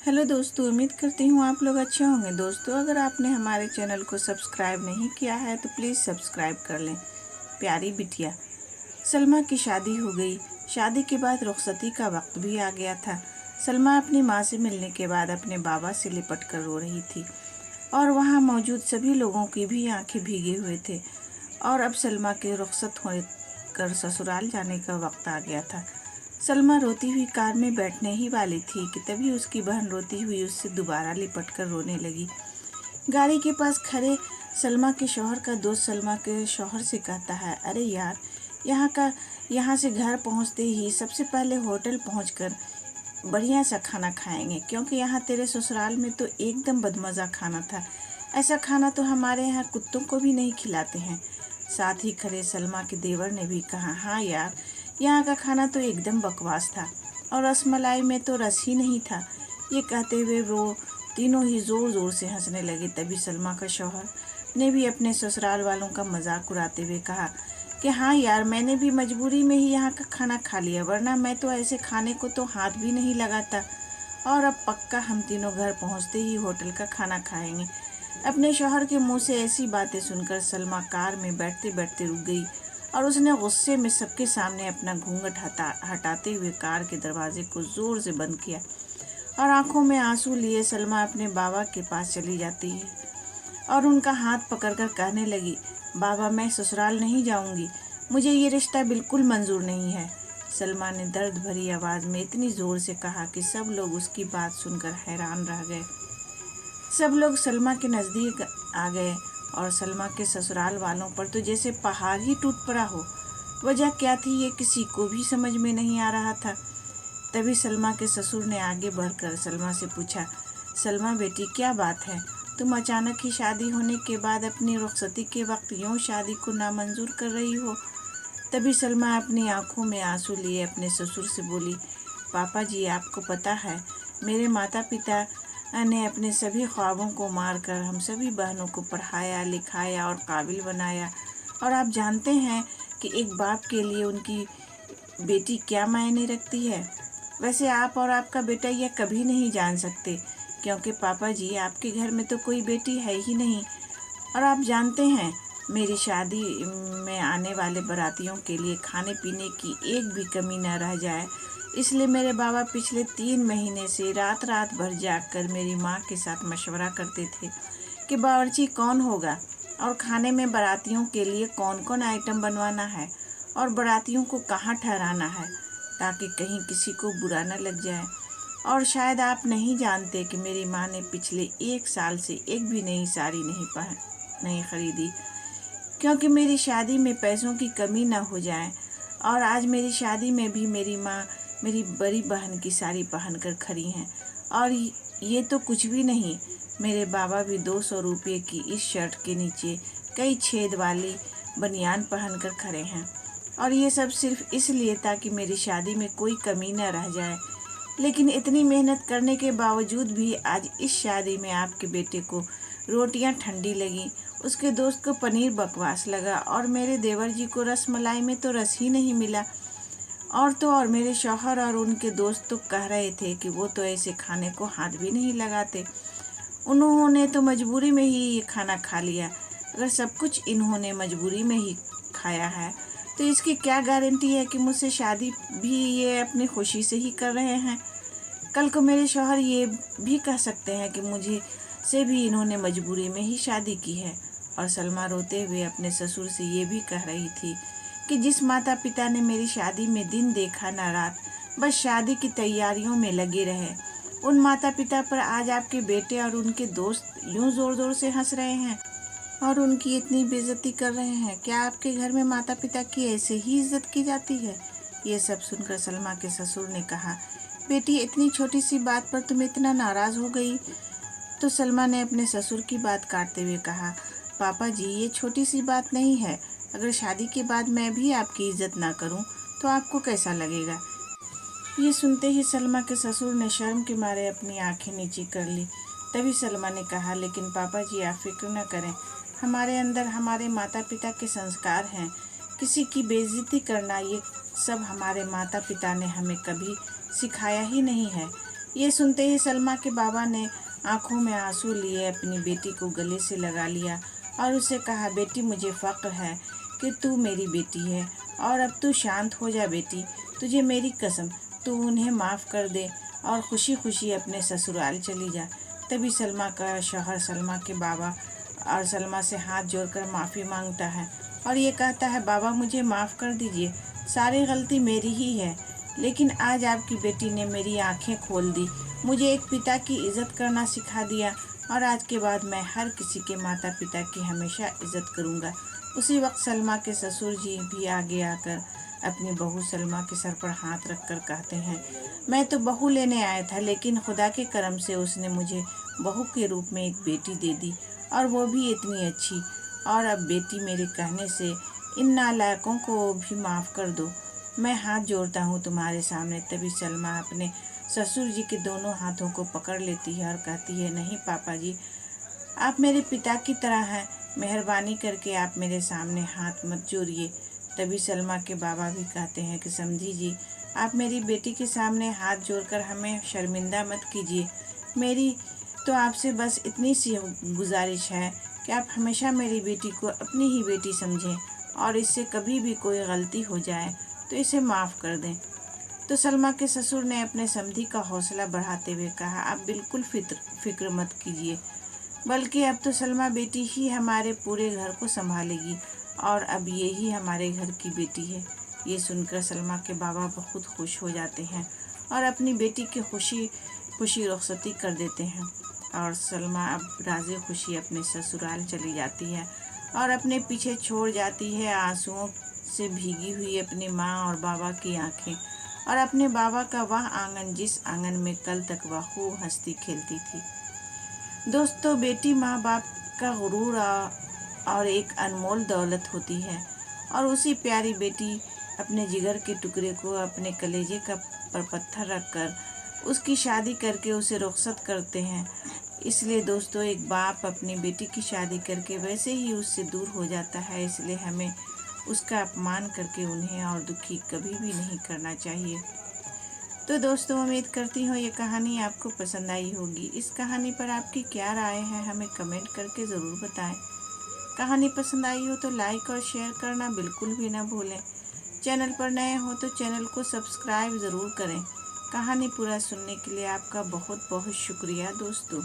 Hello दोस्तों, उम्मीद करती हूँ आप लोग अच्छे होंगे। दोस्तों, अगर आपने हमारे चैनल को सब्सक्राइब नहीं किया है तो प्लीज़ सब्सक्राइब कर लें। प्यारी बिटिया सलमा की शादी हो गई। शादी के बाद रुखसती का वक्त भी आ गया था। सलमा अपनी माँ से मिलने के बाद अपने बाबा से लिपट कर रो रही थी और वहाँ मौजूद सभी लोगों की भी आंखें भीगे हुए थे। और अब सलमा के रुखसत होकर ससुराल जाने का वक्त आ गया था। सलमा रोती हुई कार में बैठने ही वाली थी कि तभी उसकी बहन रोती हुई उससे दोबारा लिपट कर रोने लगी। गाड़ी के पास खड़े सलमा के शौहर का दोस्त सलमा के शौहर से कहता है, अरे यार, यहाँ से घर पहुँचते ही सबसे पहले होटल पहुँचकर बढ़िया सा खाना खाएंगे, क्योंकि यहाँ तेरे ससुराल में तो एकदम बदमज़ा खाना था। ऐसा खाना तो हमारे यहाँ कुत्तों को भी नहीं खिलाते हैं। साथ ही खड़े सलमा के देवर ने भी कहा, हाँ यार, यहाँ का खाना तो एकदम बकवास था और रसमलाई में तो रस ही नहीं था। ये कहते हुए वो तीनों ही ज़ोर ज़ोर से हंसने लगे। तभी सलमा का शौहर ने भी अपने ससुराल वालों का मजाक उड़ाते हुए कहा कि हाँ यार, मैंने भी मजबूरी में ही यहाँ का खाना खा लिया, वरना मैं तो ऐसे खाने को तो हाथ भी नहीं लगाता। और अब पक्का हम तीनों घर पहुँचते ही होटल का खाना खाएंगे। अपने शौहर के मुंह से ऐसी बातें सुनकर सलमा कार में बैठते बैठते रुक गई और उसने गुस्से में सबके सामने अपना घूंघट हटाते हुए कार के दरवाजे को जोर से बंद किया और आंखों में आंसू लिए सलमा अपने बाबा के पास चली जाती है और उनका हाथ पकड़कर कहने लगी, बाबा, मैं ससुराल नहीं जाऊंगी, मुझे ये रिश्ता बिल्कुल मंजूर नहीं है। सलमा ने दर्द भरी आवाज़ में इतनी ज़ोर से कहा कि सब लोग उसकी बात सुनकर हैरान रह गए। सब लोग सलमा के नज़दीक आ गए और सलमा के ससुराल वालों पर तो जैसे पहाड़ ही टूट पड़ा हो। वजह क्या थी ये किसी को भी समझ में नहीं आ रहा था। तभी सलमा के ससुर ने आगे बढ़कर सलमा से पूछा, सलमा बेटी, क्या बात है? तुम अचानक ही शादी होने के बाद अपनी रुखसती के वक्त यूँ शादी को नामंजूर कर रही हो? तभी सलमा अपनी आंखों में आंसू लिए अपने ससुर से बोली, पापा जी, आपको पता है, मेरे माता पिता ने अपने सभी ख्वाबों को मारकर हम सभी बहनों को पढ़ाया लिखाया और काबिल बनाया, और आप जानते हैं कि एक बाप के लिए उनकी बेटी क्या मायने रखती है। वैसे आप और आपका बेटा यह कभी नहीं जान सकते, क्योंकि पापा जी, आपके घर में तो कोई बेटी है ही नहीं। और आप जानते हैं, मेरी शादी में आने वाले बारातियों के लिए खाने पीने की एक भी कमी न रह जाए, इसलिए मेरे बाबा पिछले 3 महीने से रात रात भर जागकर मेरी माँ के साथ मशवरा करते थे कि बावर्ची कौन होगा और खाने में बारातियों के लिए कौन कौन आइटम बनवाना है और बारातियों को कहाँ ठहराना है, ताकि कहीं किसी को बुरा न लग जाए। और शायद आप नहीं जानते कि मेरी माँ ने पिछले 1 साल से एक भी नई साड़ी नहीं खरीदी, क्योंकि मेरी शादी में पैसों की कमी न हो जाए। और आज मेरी शादी में भी मेरी माँ मेरी बड़ी बहन की साड़ी पहनकर खड़ी हैं। और ये तो कुछ भी नहीं, मेरे बाबा भी 200 रुपये की इस शर्ट के नीचे कई छेद वाली बनियान पहनकर खड़े हैं। और ये सब सिर्फ इसलिए ताकि मेरी शादी में कोई कमी न रह जाए। लेकिन इतनी मेहनत करने के बावजूद भी आज इस शादी में आपके बेटे को रोटियां ठंडी लगी, उसके दोस्त को पनीर बकवास लगा और मेरे देवर जी को रसमलाई में तो रस ही नहीं मिला। और मेरे शौहर और उनके दोस्त तो कह रहे थे कि वो तो ऐसे खाने को हाथ भी नहीं लगाते, उन्होंने तो मजबूरी में ही ये खाना खा लिया। अगर सब कुछ इन्होंने मजबूरी में ही खाया है तो इसकी क्या गारंटी है कि मुझसे शादी भी ये अपनी खुशी से ही कर रहे हैं। कल को मेरे शौहर ये भी कह सकते हैं कि मुझे से भी इन्होंने मजबूरी में ही शादी की है। और सलमा रोते हुए अपने ससुर से ये भी कह रही थी कि जिस माता पिता ने मेरी शादी में दिन देखा न रात, बस शादी की तैयारियों में लगे रहे, उन माता पिता पर आज आपके बेटे और उनके दोस्त यूं जोर जोर से हंस रहे हैं और उनकी इतनी बेइज्जती कर रहे हैं। क्या आपके घर में माता पिता की ऐसे ही इज्जत की जाती है? ये सब सुनकर सलमा के ससुर ने कहा, बेटी, इतनी छोटी सी बात पर तुम इतना नाराज़ हो गई? तो सलमा ने अपने ससुर की बात काटते हुए कहा, पापा जी, ये छोटी सी बात नहीं है। अगर शादी के बाद मैं भी आपकी इज्जत ना करूं तो आपको कैसा लगेगा? ये सुनते ही सलमा के ससुर ने शर्म के मारे अपनी आंखें नीची कर ली। तभी सलमा ने कहा, लेकिन पापा जी, आप फिक्र न करें, हमारे अंदर हमारे माता पिता के संस्कार हैं। किसी की बेइज्जती करना, ये सब हमारे माता पिता ने हमें कभी सिखाया ही नहीं है। ये सुनते ही सलमा के बाबा ने आंखों में आंसू लिए अपनी बेटी को गले से लगा लिया और उससे कहा, बेटी मुझे फ़ख्र है कि तू मेरी बेटी है और अब तू शांत हो जा बेटी, तुझे मेरी कसम, तू उन्हें माफ़ कर दे और खुशी खुशी अपने ससुराल चली जा। तभी सलमा का शौहर सलमा के बाबा और सलमा से हाथ जोड़कर माफ़ी मांगता है और ये कहता है, बाबा मुझे माफ़ कर दीजिए, सारी गलती मेरी ही है, लेकिन आज आपकी बेटी ने मेरी आंखें खोल दी, मुझे एक पिता की इज़्ज़त करना सिखा दिया और आज के बाद मैं हर किसी के माता पिता की हमेशा इज़्ज़त करूँगा। उसी वक्त सलमा के ससुर जी भी आगे आकर अपनी बहू सलमा के सर पर हाथ रखकर कहते हैं, मैं तो बहू लेने आया था, लेकिन खुदा के करम से उसने मुझे बहू के रूप में एक बेटी दे दी और वो भी इतनी अच्छी। और अब बेटी मेरे कहने से इन नालायकों को भी माफ़ कर दो, मैं हाथ जोड़ता हूँ तुम्हारे सामने। तभी सलमा अपने ससुर जी के दोनों हाथों को पकड़ लेती है और कहती है, नहीं पापा जी, आप मेरे पिता की तरह हैं, मेहरबानी करके आप मेरे सामने हाथ मत जोड़िए। तभी सलमा के बाबा भी कहते हैं कि समधी जी, आप मेरी बेटी के सामने हाथ जोड़कर हमें शर्मिंदा मत कीजिए, मेरी तो आपसे बस इतनी सी गुजारिश है कि आप हमेशा मेरी बेटी को अपनी ही बेटी समझें और इससे कभी भी कोई गलती हो जाए तो इसे माफ़ कर दें। तो सलमा के ससुर ने अपने समधी का हौसला बढ़ाते हुए कहा, आप बिल्कुल फिक्र मत कीजिए, बल्कि अब तो सलमा बेटी ही हमारे पूरे घर को संभालेगी और अब ये ही हमारे घर की बेटी है। ये सुनकर सलमा के बाबा बहुत खुश हो जाते हैं और अपनी बेटी की खुशी खुशी रुखसती कर देते हैं और सलमा अब राज़ी खुशी अपने ससुराल चली जाती है और अपने पीछे छोड़ जाती है आंसुओं से भीगी हुई अपनी माँ और बाबा की आंखें और अपने बाबा का वह आंगन जिस आंगन में कल तक वह खूब हंसती खेलती थी। दोस्तों, बेटी माँ बाप का गुरूर और एक अनमोल दौलत होती है और उसी प्यारी बेटी अपने जिगर के टुकड़े को अपने कलेजे का पर पत्थर रखकर उसकी शादी करके उसे रुखसत करते हैं। इसलिए दोस्तों, एक बाप अपनी बेटी की शादी करके वैसे ही उससे दूर हो जाता है, इसलिए हमें उसका अपमान करके उन्हें और दुखी कभी भी नहीं करना चाहिए। तो दोस्तों, उम्मीद करती हूँ ये कहानी आपको पसंद आई होगी। इस कहानी पर आपकी क्या राय है हमें कमेंट करके ज़रूर बताएं। कहानी पसंद आई हो तो लाइक और शेयर करना बिल्कुल भी ना भूलें। चैनल पर नए हो तो चैनल को सब्सक्राइब ज़रूर करें। कहानी पूरा सुनने के लिए आपका बहुत बहुत शुक्रिया दोस्तों।